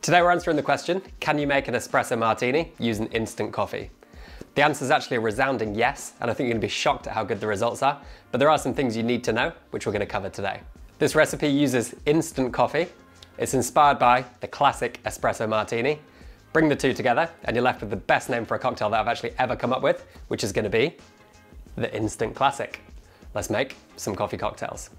Today we're answering the question, can you make an espresso martini using instant coffee? The answer is actually a resounding yes, and I think you're going to be shocked at how good the results are, but there are some things you need to know, which we're going to cover today. This recipe uses instant coffee. It's inspired by the classic espresso martini. Bring the two together and you're left with the best name for a cocktail that I've actually ever come up with, which is going to be the Instant Classic. Let's make some coffee cocktails.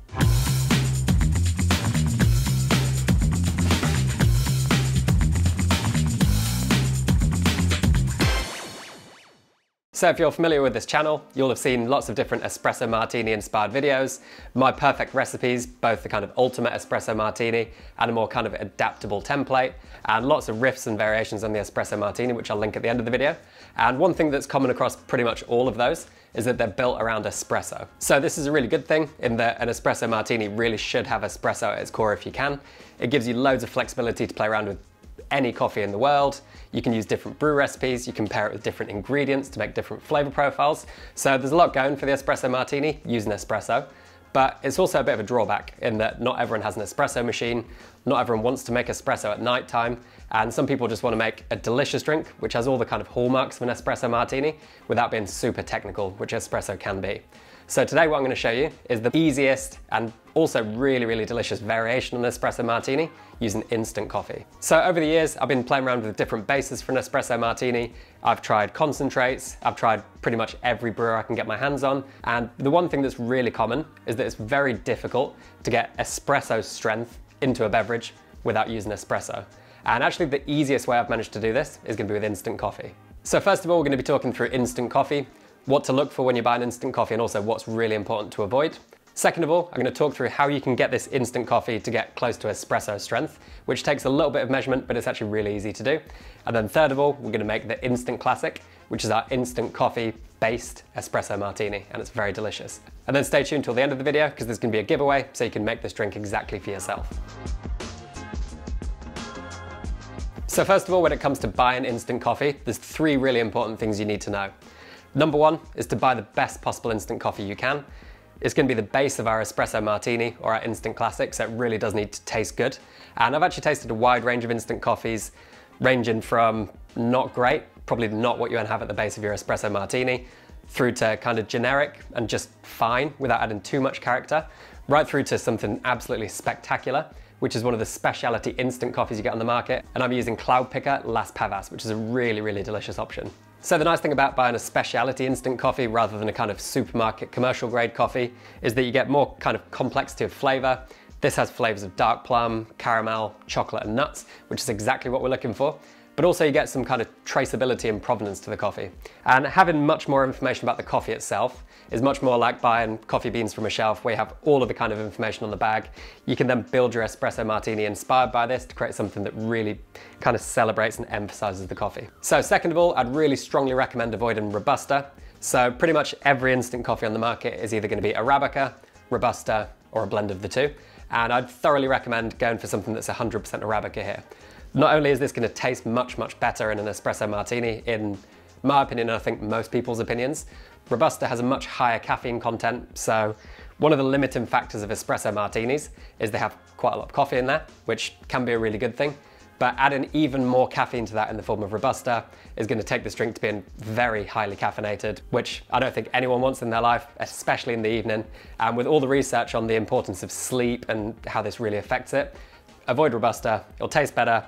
So if you're familiar with this channel, you'll have seen lots of different espresso martini inspired videos, my perfect recipes, both the kind of ultimate espresso martini and a more kind of adaptable template, and lots of riffs and variations on the espresso martini, which I'll link at the end of the video. And one thing that's common across pretty much all of those is that they're built around espresso. So this is a really good thing in that an espresso martini really should have espresso at its core if you can. It gives you loads of flexibility to play around with any coffee in the world. You can use different brew recipes, you can pair it with different ingredients to make different flavor profiles. So there's a lot going for the espresso martini using espresso, but it's also a bit of a drawback in that not everyone has an espresso machine, not everyone wants to make espresso at night time, and some people just want to make a delicious drink which has all the kind of hallmarks of an espresso martini without being super technical, which espresso can be. So today what I'm going to show you is the easiest and also really, really delicious variation on an espresso martini using instant coffee. So over the years, I've been playing around with different bases for an espresso martini. I've tried concentrates, I've tried pretty much every brewer I can get my hands on. And the one thing that's really common is that it's very difficult to get espresso strength into a beverage without using espresso. And actually the easiest way I've managed to do this is going to be with instant coffee. So first of all, we're going to be talking through instant coffee, what to look for when you buy an instant coffee, and also what's really important to avoid. Second of all, I'm going to talk through how you can get this instant coffee to get close to espresso strength, which takes a little bit of measurement, but it's actually really easy to do. And then third of all, we're going to make the Instant Classic, which is our instant coffee based espresso martini, and it's very delicious. And then stay tuned till the end of the video because there's going to be a giveaway so you can make this drink exactly for yourself. So first of all, when it comes to buying instant coffee, there's three really important things you need to know. Number one is to buy the best possible instant coffee you can. It's going to be the base of our espresso martini or our instant classic, so it really does need to taste good. And I've actually tasted a wide range of instant coffees, ranging from not great, probably not what you want to have at the base of your espresso martini, through to kind of generic and just fine without adding too much character, right through to something absolutely spectacular, which is one of the specialty instant coffees you get on the market. And I'm using Cloud Picker Las Pavas, which is a really, really delicious option. So the nice thing about buying a specialty instant coffee rather than a kind of supermarket commercial grade coffee is that you get more kind of complexity of flavor. This has flavors of dark plum, caramel, chocolate and nuts, which is exactly what we're looking for. But also you get some kind of traceability and provenance to the coffee. And having much more information about the coffee itself is much more like buying coffee beans from a shelf where you have all of the kind of information on the bag. You can then build your espresso martini inspired by this to create something that really kind of celebrates and emphasizes the coffee. So second of all, I'd really strongly recommend avoiding Robusta. So pretty much every instant coffee on the market is either going to be Arabica, Robusta, or a blend of the two. And I'd thoroughly recommend going for something that's 100% Arabica here. Not only is this going to taste much, much better in an espresso martini, in my opinion, and I think most people's opinions, Robusta has a much higher caffeine content. So one of the limiting factors of espresso martinis is they have quite a lot of coffee in there, which can be a really good thing. But adding even more caffeine to that in the form of Robusta is going to take this drink to being very highly caffeinated, which I don't think anyone wants in their life, especially in the evening. And with all the research on the importance of sleep and how this really affects it, avoid Robusta, it'll taste better,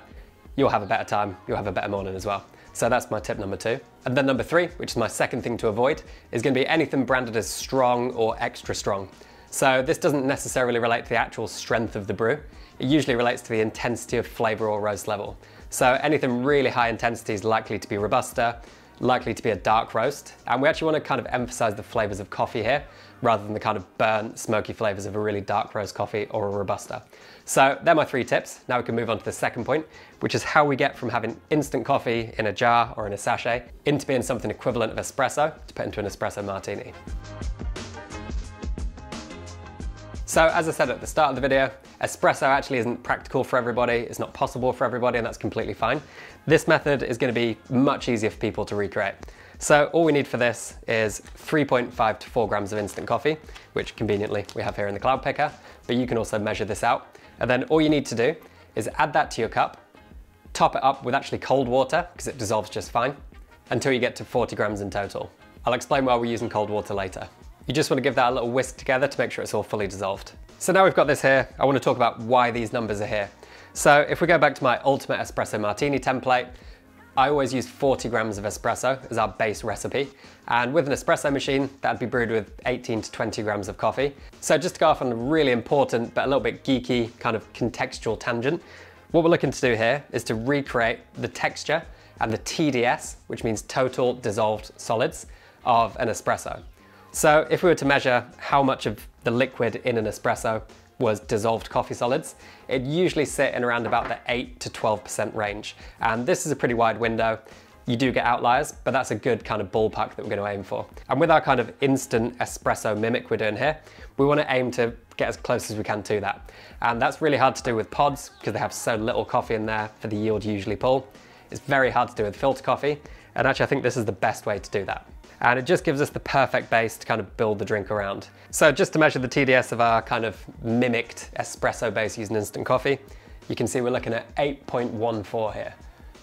you'll have a better time, you'll have a better morning as well. So that's my tip number two. And then number three, which is my second thing to avoid, is going to be anything branded as strong or extra strong. So this doesn't necessarily relate to the actual strength of the brew. It usually relates to the intensity of flavor or roast level. So anything really high intensity is likely to be Robusta, likely to be a dark roast. And we actually want to kind of emphasize the flavors of coffee here, rather than the kind of burnt, smoky flavors of a really dark roast coffee or a Robusta. So they're my three tips. Now we can move on to the second point, which is how we get from having instant coffee in a jar or in a sachet into being something equivalent of espresso to put into an espresso martini. So as I said at the start of the video, espresso actually isn't practical for everybody, it's not possible for everybody, and that's completely fine. This method is going to be much easier for people to recreate. So all we need for this is 3.5 to 4 grams of instant coffee, which conveniently we have here in the Cloud Picker, but you can also measure this out. And then all you need to do is add that to your cup, Top it up with actually cold water, because it dissolves just fine, until you get to 40 grams in total. I'll explain why we're using cold water later. You just want to give that a little whisk together to make sure it's all fully dissolved. So now we've got this here, I want to talk about why these numbers are here. So if we go back to my ultimate espresso martini template, I always use 40 grams of espresso as our base recipe. And with an espresso machine, that'd be brewed with 18 to 20 grams of coffee. So just to go off on a really important, but a little bit geeky kind of contextual tangent, what we're looking to do here is to recreate the texture and the TDS, which means total dissolved solids, of an espresso. So if we were to measure how much of the liquid in an espresso was dissolved coffee solids, it usually sit in around about the 8 to 12% range. And this is a pretty wide window. You do get outliers, but that's a good kind of ballpark that we're going to aim for. And with our kind of instant espresso mimic we're doing here, we want to aim to get as close as we can to that. And that's really hard to do with pods because they have so little coffee in there for the yield you usually pull. It's very hard to do with filter coffee. And actually I think this is the best way to do that. And it just gives us the perfect base to kind of build the drink around. So just to measure the TDS of our kind of mimicked espresso base using instant coffee, you can see we're looking at 8.14 here,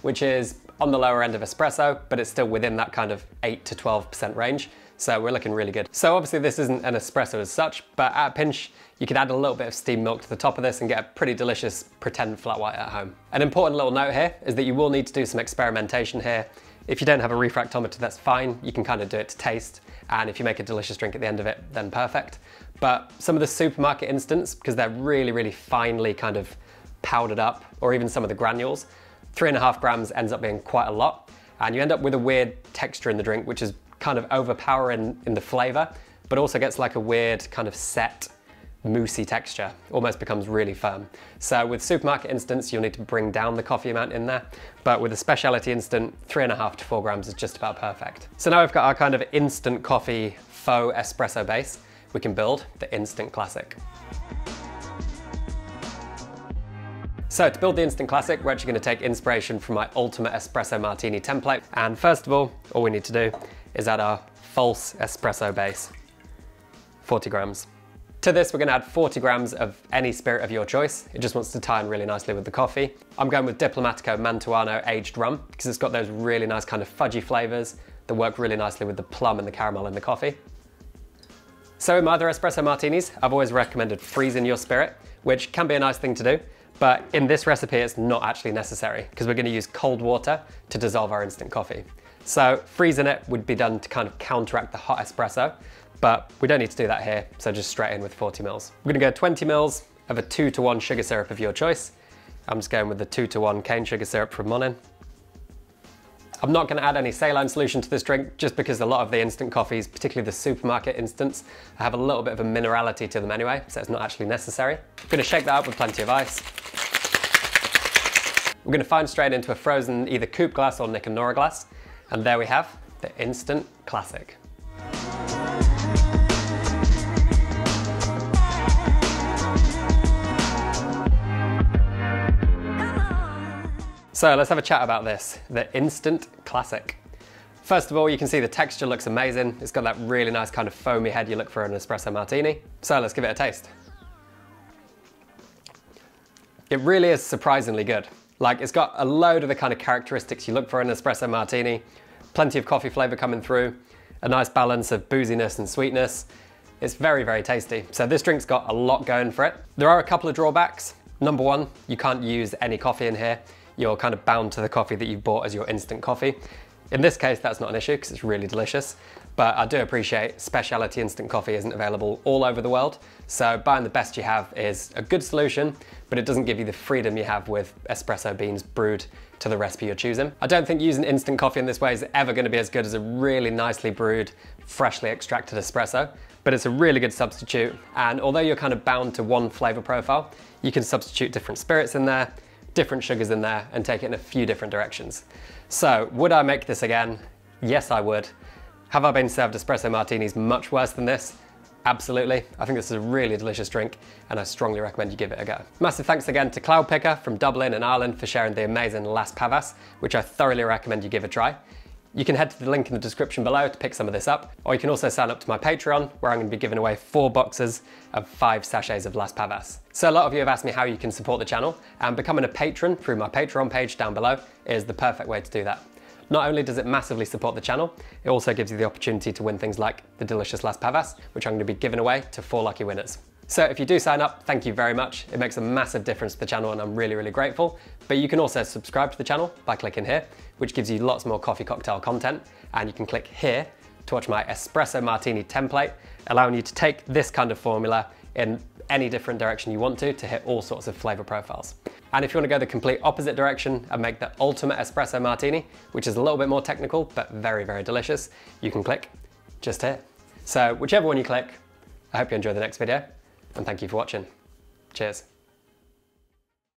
which is on the lower end of espresso, but it's still within that kind of 8 to 12% range. So we're looking really good. So obviously this isn't an espresso as such, but at a pinch, you could add a little bit of steamed milk to the top of this and get a pretty delicious pretend flat white at home. An important little note here is that you will need to do some experimentation here. If you don't have a refractometer, that's fine. You can kind of do it to taste. And if you make a delicious drink at the end of it, then perfect. But some of the supermarket instants, because they're really, really finely kind of powdered up, or even some of the granules, 3.5 grams ends up being quite a lot. And you end up with a weird texture in the drink, which is kind of overpowering in the flavor, but also gets like a weird kind of set, moussey texture, almost becomes really firm. So with supermarket instants, you'll need to bring down the coffee amount in there, but with a specialty instant, 3.5 to 4 grams is just about perfect. So now we've got our kind of instant coffee faux espresso base, we can build the instant classic. So to build the instant classic, we're actually going to take inspiration from my ultimate espresso martini template. And first of all we need to do is add our false espresso base, 40 grams. To this, we're gonna add 40 grams of any spirit of your choice. It just wants to tie in really nicely with the coffee. I'm going with Diplomatico Mantuano aged rum because it's got those really nice kind of fudgy flavors that work really nicely with the plum and the caramel in the coffee. So in my other espresso martinis, I've always recommended freezing your spirit, which can be a nice thing to do, but in this recipe, it's not actually necessary because we're gonna use cold water to dissolve our instant coffee. So freezing it would be done to kind of counteract the hot espresso, but we don't need to do that here, so just straight in with 40 mils. We're gonna go 20 mils of a 2-to-1 sugar syrup of your choice. I'm just going with the 2-to-1 cane sugar syrup from Monin. I'm not gonna add any saline solution to this drink just because a lot of the instant coffees, particularly the supermarket instants, have a little bit of a minerality to them anyway, so it's not actually necessary. I'm gonna shake that up with plenty of ice. We're gonna fine strain into a frozen either coupe glass or Nick and Nora glass, and there we have the instant classic. So let's have a chat about this, the instant classic. First of all, you can see the texture looks amazing. It's got that really nice kind of foamy head you look for in an espresso martini. So let's give it a taste. It really is surprisingly good. Like, it's got a load of the kind of characteristics you look for in an espresso martini, plenty of coffee flavor coming through, a nice balance of booziness and sweetness. It's very, very tasty. So this drink's got a lot going for it. There are a couple of drawbacks. Number one, you can't use any coffee in here. You're kind of bound to the coffee that you've bought as your instant coffee. In this case, that's not an issue because it's really delicious, but I do appreciate specialty instant coffee isn't available all over the world. So buying the best you have is a good solution, but it doesn't give you the freedom you have with espresso beans brewed to the recipe you're choosing. I don't think using instant coffee in this way is ever going to be as good as a really nicely brewed, freshly extracted espresso, but it's a really good substitute. And although you're kind of bound to one flavor profile, you can substitute different spirits in there, different sugars in there, and take it in a few different directions. So would I make this again? Yes, I would. Have I been served espresso martinis much worse than this? Absolutely. I think this is a really delicious drink and I strongly recommend you give it a go. Massive thanks again to Cloudpicker from Dublin in Ireland for sharing the amazing Las Pavas, which I thoroughly recommend you give a try. You can head to the link in the description below to pick some of this up, or you can also sign up to my Patreon, where I'm going to be giving away 4 boxes of 5 sachets of Las Pavas. So a lot of you have asked me how you can support the channel, and becoming a patron through my Patreon page down below is the perfect way to do that. Not only does it massively support the channel, it also gives you the opportunity to win things like the delicious Las Pavas, which I'm going to be giving away to 4 lucky winners. So if you do sign up, thank you very much. It makes a massive difference to the channel and I'm really, really grateful. But you can also subscribe to the channel by clicking here, which gives you lots more coffee cocktail content. And you can click here to watch my Espresso Martini template, allowing you to take this kind of formula in any different direction you want to hit all sorts of flavor profiles. And if you want to go the complete opposite direction and make the ultimate Espresso Martini, which is a little bit more technical, but very, very delicious, you can click just here. So whichever one you click, I hope you enjoy the next video, and thank you for watching. Cheers.